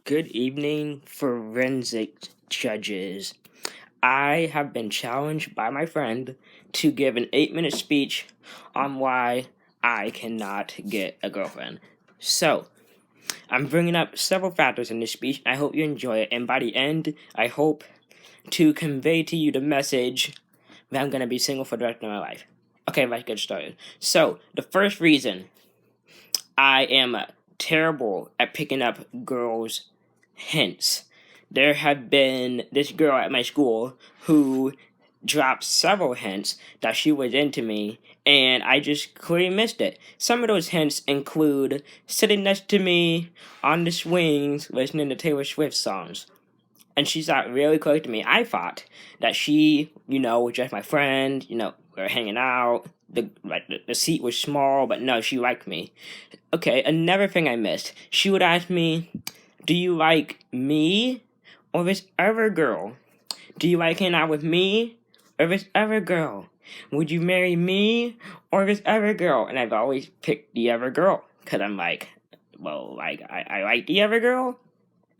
Good evening, forensic judges. I have been challenged by my friend to give an 8-minute speech on why I cannot get a girlfriend. So, I'm bringing up several factors in this speech. I hope you enjoy it, and by the end, I hope to convey to you the message that I'm going to be single for the rest of my life. Okay, let's get started. So, the first reason I am terrible at picking up girls' hints. There have been this girl at my school who dropped several hints that she was into me, and I just clearly missed it. Some of those hints include sitting next to me on the swings listening to Taylor Swift songs. And she sat really close to me. I thought that she, was just my friend, we were hanging out. The seat was small, but no, she liked me. Okay, another thing I missed. She would ask me, do you like me or this other girl? Do you like hanging out with me or this other girl? Would you marry me or this other girl? And I've always picked the other girl. Because I'm like, I like the other girl.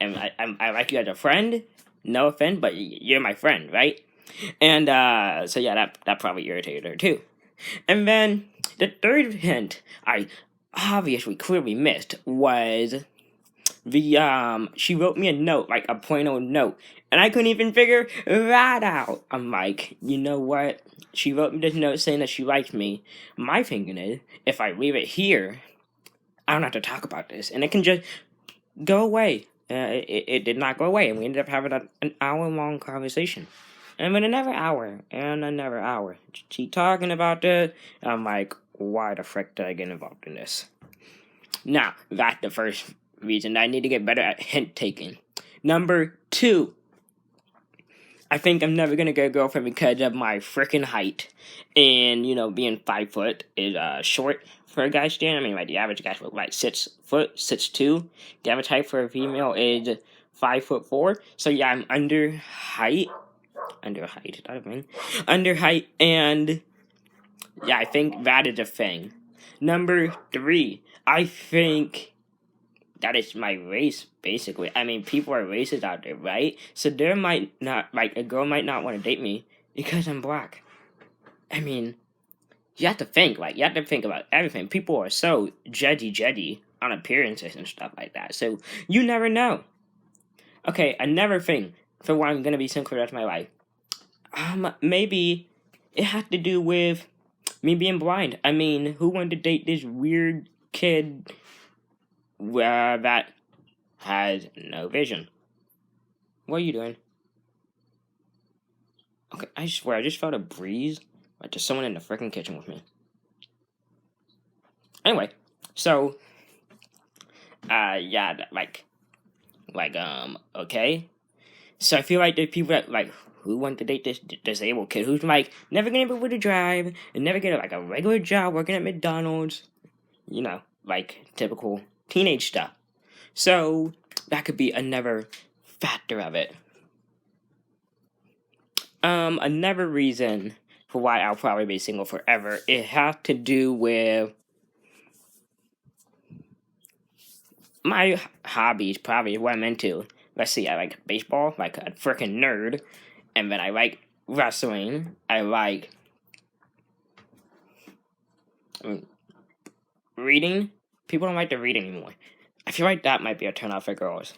And I like you as a friend. No offense, but you're my friend, right? And so yeah, that probably irritated her too. And then the third hint I obviously clearly missed was she wrote me a note, like a pointed note, and I couldn't even figure that out. I'm like, you know what? She wrote me this note saying that she liked me. My thinking is, if I leave it here, I don't have to talk about this, and it can just go away. It did not go away, and we ended up having an hour-long conversation. And then another hour, and another hour. She talking about this. I'm like, why the frick did I get involved in this? Now, that's the first reason I need to get better at hint taking. Number 2, I think I'm never gonna get a girlfriend because of my freaking height. And, being 5 foot is short for a guy's standard. I mean, like, the average guy's like 6 foot, 6'2". The average height for a female is 5'4". So yeah, I'm under height, and yeah, I think that is a thing. Number 3, I think that is my race, basically. I mean, people are racist out there, right? So a girl might not want to date me because I'm black. I mean, you have to think about everything. People are so judgy on appearances and stuff like that. So you never know. Okay, another thing for why I'm gonna be single for the rest of my life. Maybe it had to do with me being blind. I mean, who wanted to date this weird kid that has no vision? What are you doing? Okay, I swear, I just felt a breeze. Like there's someone in the freaking kitchen with me. Anyway, so, yeah, okay. So I feel like there's people that, who want to date this disabled kid who's, never gonna be able to drive and never get, a regular job working at McDonald's. Typical teenage stuff. So, that could be another factor of it. Another reason for why I'll probably be single forever, it has to do with my hobbies, probably what I'm into. Let's see, I like baseball, like a freaking nerd. And then I like wrestling. I like reading. People don't like to read anymore. I feel like that might be a turnoff for girls.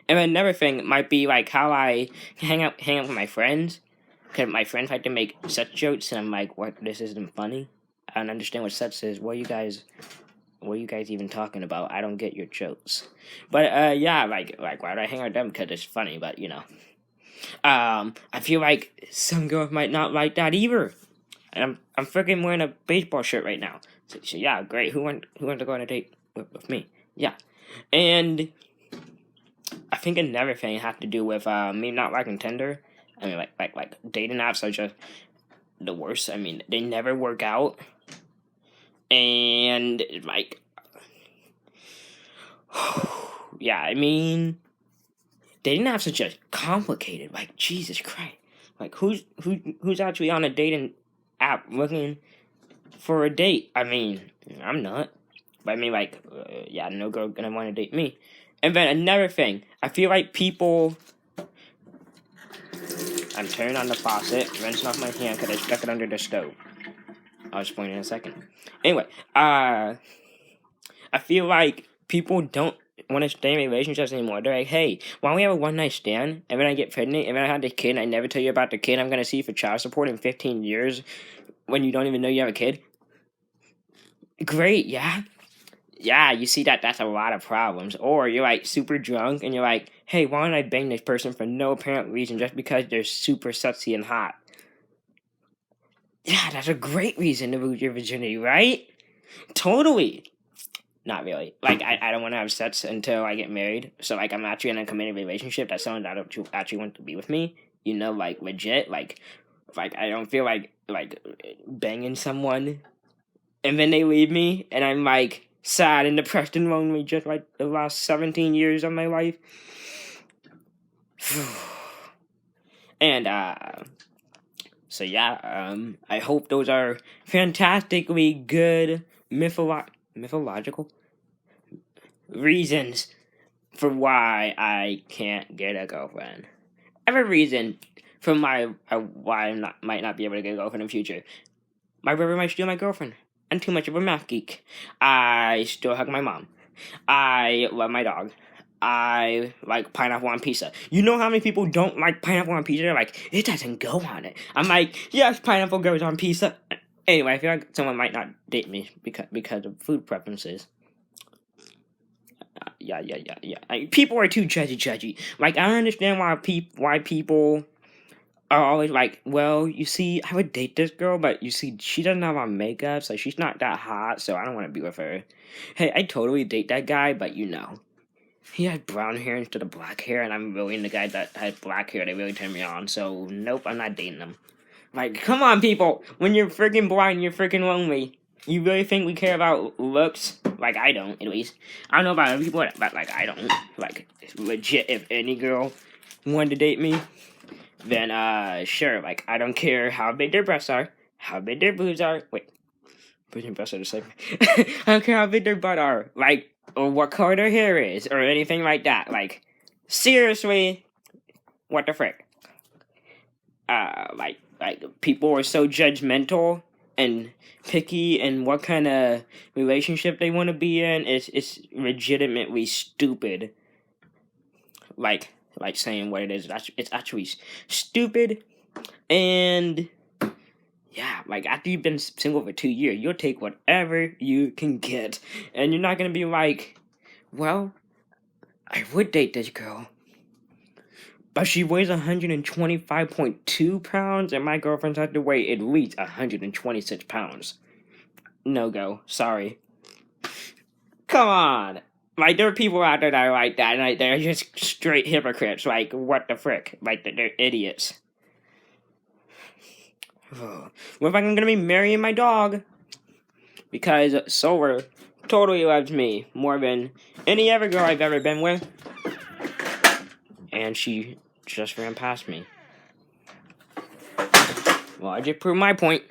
And another thing might be how I hang out with my friends. Because my friends like to make sex jokes, and I'm like, what? This isn't funny. I don't understand what sex is. What are you guys even talking about? I don't get your jokes. But yeah, why do I hang out with them? Because it's funny. But I feel like some girls might not like that either. And I'm freaking wearing a baseball shirt right now. So yeah, great. Who want to go on a date with me? Yeah. And I think another thing has to do with me not liking Tinder. I mean, like dating apps are just the worst. I mean, they never work out. And yeah, I mean, dating apps are just complicated. Like, Jesus Christ. Like, who's actually on a dating app looking for a date? I mean, I'm not. But I mean, yeah, no girl gonna want to date me. And then another thing, I feel like people. I'm turning on the faucet, rinsing off my hand because I stuck it under the stove. I'll explain in a second. Anyway, I feel like people don't want to stay in relationships anymore. They're like, hey, why don't we have a one night stand? And then I get pregnant, and then I have the kid, and I never tell you about the kid I'm going to see for child support in 15 years when you don't even know you have a kid? Great, yeah. Yeah, you see that's a lot of problems. Or you're like super drunk, and you're like, hey, why don't I bang this person for no apparent reason just because they're super sexy and hot? Yeah, that's a great reason to lose your virginity, right? Totally. Not really. Like, I don't want to have sex until I get married. So, like, I'm actually in a committed relationship. That's someone that actually wants to be with me. You know, like, legit. Like, I don't feel like banging someone. And then they leave me. And I'm, like, sad and depressed and lonely just like the last 17 years of my life. And, so yeah, I hope those are fantastically good mythological reasons for why I can't get a girlfriend. I have a reason for why I might not be able to get a girlfriend in the future. My brother might steal my girlfriend. I'm too much of a math geek. I still hug my mom. I love my dog. I like pineapple on pizza. You know how many people don't like pineapple on pizza? They're like, it doesn't go on it. I'm like, yes, pineapple goes on pizza. Anyway, I feel like someone might not date me because of food preferences. Yeah. Like, people are too judgy. Like, I don't understand why people are always like, well, you see, I would date this girl, but you see, she doesn't have on makeup, so she's not that hot, so I don't want to be with her. Hey, I totally date that guy, but you know, he had brown hair instead of black hair, and I'm really into guys that had black hair. They really turn me on, so nope, I'm not dating them. Like, come on, people! When you're freaking blind, you're freaking lonely. You really think we care about looks? Like, I don't, at least. I don't know about other people, but, like, I don't. Like, legit, if any girl wanted to date me, then, sure. Like, I don't care how big their breasts are, how big their boobs are. Wait, boobs and breasts are the same. I don't care how big their butt are. Like, or what color their hair is, or anything like that. Like, seriously, what the frick? Like people are so judgmental and picky and what kind of relationship they want to be in. It's legitimately stupid. Like saying what it is. It's actually stupid. And yeah, like after you've been single for 2 years, you'll take whatever you can get, and you're not gonna be like, well, I would date this girl, but she weighs 125.2 pounds, and my girlfriend's had to weigh at least 126 pounds. No go. Sorry. Come on. Like, there are people out there that are like that, and like, they're just straight hypocrites. Like, what the frick? Like, they're idiots. What if I'm gonna be marrying my dog? Because Solar totally loves me more than any other girl I've ever been with. And she just ran past me. Well, I just proved my point.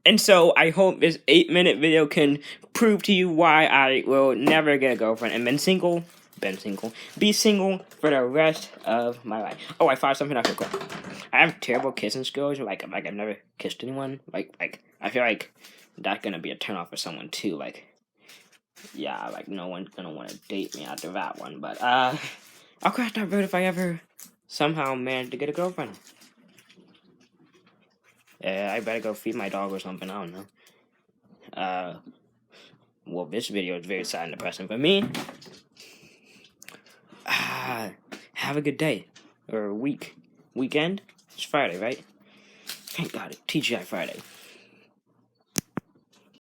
And so I hope this 8-minute video can prove to you why I will never get a girlfriend and be single for the rest of my life. Oh, I thought something else real quick. I have terrible kissing skills. Like I've never kissed anyone. Like I feel like that's gonna be a turnoff for someone too. Like, yeah, like no one's gonna want to date me after that one. But I'll cross that road if I ever somehow manage to get a girlfriend. I better go feed my dog or something. I don't know. Well, this video is very sad and depressing for me. Have a good day. Or weekend? It's Friday, right? Thank God, it's TGI Friday.